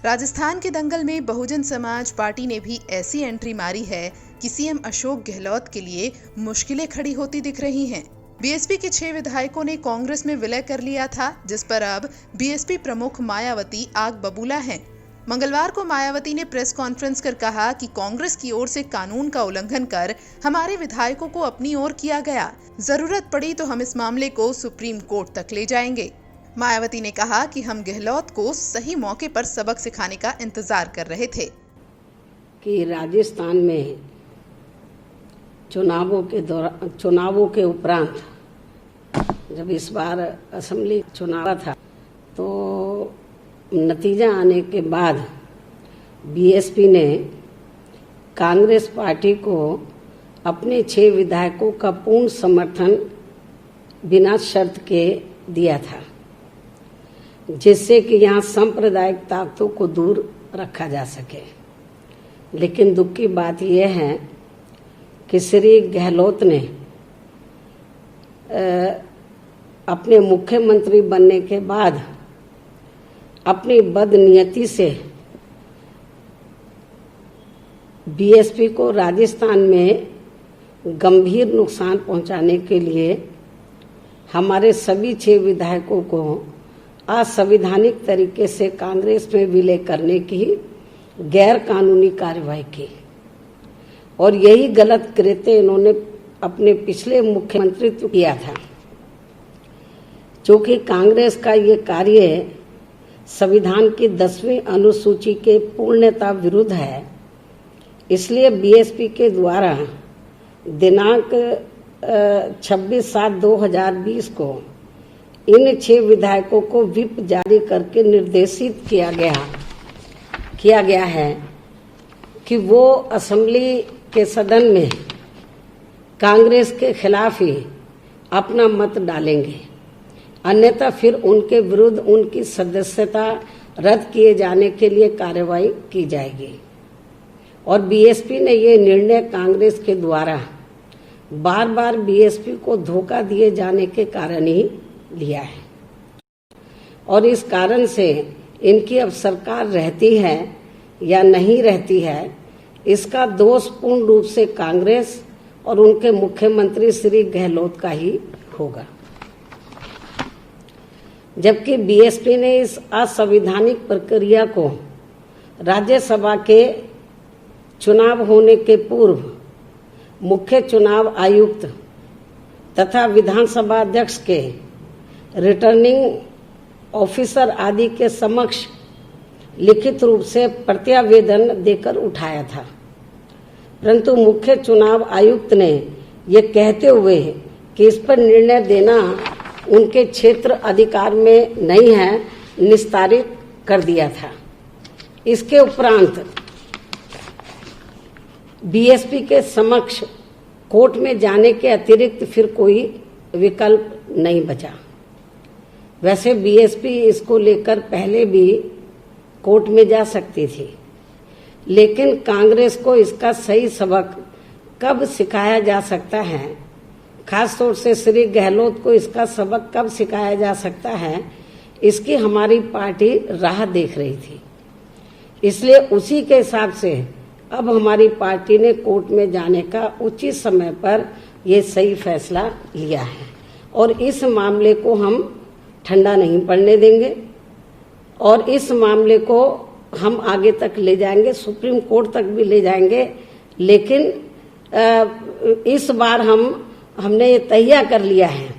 राजस्थान के दंगल में बहुजन समाज पार्टी ने भी ऐसी एंट्री मारी है कि सीएम अशोक गहलोत के लिए मुश्किलें खड़ी होती दिख रही हैं। बीएसपी के 6 विधायकों ने कांग्रेस में विलय कर लिया था, जिस पर अब बीएसपी प्रमुख मायावती आग बबूला हैं। मंगलवार को मायावती ने प्रेस कॉन्फ्रेंस कर कहा कि कांग्रेस की ओर से कानून का उल्लंघन कर हमारे विधायकों को अपनी ओर किया गया। जरूरत पड़ी तो हम इस मामले को सुप्रीम कोर्ट तक ले जाएंगे। मायावती ने कहा कि हम गहलोत को सही मौके पर सबक सिखाने का इंतजार कर रहे थे कि राजस्थान में चुनावों के उपरांत जब इस बार असेंबली चुनाव था तो नतीजा आने के बाद बीएसपी ने कांग्रेस पार्टी को अपने 6 विधायकों का पूर्ण समर्थन बिना शर्त के दिया था, जिससे कि यहाँ सांप्रदायिक ताकतों को दूर रखा जा सके। लेकिन दुख की बात यह है कि श्री गहलोत ने अपने मुख्यमंत्री बनने के बाद अपनी बदनीयती से बीएसपी को राजस्थान में गंभीर नुकसान पहुंचाने के लिए हमारे सभी 6 विधायकों को असंवैधानिक तरीके से कांग्रेस में विलय करने की गैर कानूनी कार्रवाई की और यही गलत कृत्य इन्होंने अपने पिछले मुख्यमंत्रित्व किया था। चूंकि कांग्रेस का ये कार्य संविधान की 10वीं अनुसूची के पूर्णतः विरुद्ध है, इसलिए बीएसपी के द्वारा दिनांक 26/7/2020 को इन 6 विधायकों को व्हिप जारी करके निर्देशित किया गया है कि वो असेंबली के सदन में कांग्रेस के खिलाफ ही अपना मत डालेंगे, अन्यथा फिर उनके विरुद्ध उनकी सदस्यता रद्द किए जाने के लिए कार्रवाई की जाएगी। और बीएसपी ने ये निर्णय कांग्रेस के द्वारा बार बार बीएसपी को धोखा दिए जाने के कारण ही लिया है और इस कारण से इनकी अब सरकार रहती है या नहीं रहती है, इसका दोष पूर्ण रूप से कांग्रेस और उनके मुख्यमंत्री श्री गहलोत का ही होगा। जबकि बीएसपी ने इस असंवैधानिक प्रक्रिया को राज्यसभा के चुनाव होने के पूर्व मुख्य चुनाव आयुक्त तथा विधानसभा अध्यक्ष के रिटर्निंग ऑफिसर आदि के समक्ष लिखित रूप से प्रत्यावेदन देकर उठाया था, परंतु मुख्य चुनाव आयुक्त ने ये कहते हुए कि इस पर निर्णय देना उनके क्षेत्र अधिकार में नहीं है, निस्तारित कर दिया था। इसके उपरांत बीएसपी के समक्ष कोर्ट में जाने के अतिरिक्त फिर कोई विकल्प नहीं बचा। वैसे बीएसपी इसको लेकर पहले भी कोर्ट में जा सकती थी, लेकिन कांग्रेस को इसका सही सबक कब सिखाया जा सकता है, खासतौर से श्री गहलोत को इसका सबक कब सिखाया जा सकता है, इसकी हमारी पार्टी राह देख रही थी। इसलिए उसी के हिसाब से अब हमारी पार्टी ने कोर्ट में जाने का उचित समय पर यह सही फैसला लिया है और इस मामले को हम ठंडा नहीं पड़ने देंगे और इस मामले को हम आगे तक ले जाएंगे, सुप्रीम कोर्ट तक भी ले जाएंगे। लेकिन इस बार हमने ये तय कर लिया है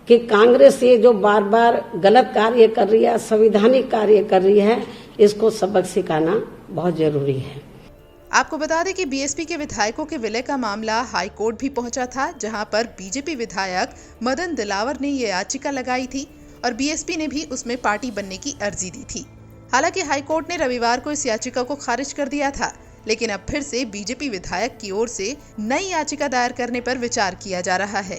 कि कांग्रेस ये जो बार बार गलत कार्य कर रही है, असंवैधानिक कार्य कर रही है, इसको सबक सिखाना बहुत जरूरी है। आपको बता दें कि बीएसपी के विधायकों के विलय का मामला हाई कोर्ट भी पहुंचा था, जहां पर बीजेपी विधायक मदन दिलावर ने ये याचिका लगाई थी और बीएसपी ने भी उसमें पार्टी बनने की अर्जी दी थी। हालांकि हाई कोर्ट ने रविवार को इस याचिका को खारिज कर दिया था, लेकिन अब फिर से बीजेपी विधायक की ओर से नई याचिका दायर करने पर विचार किया जा रहा है।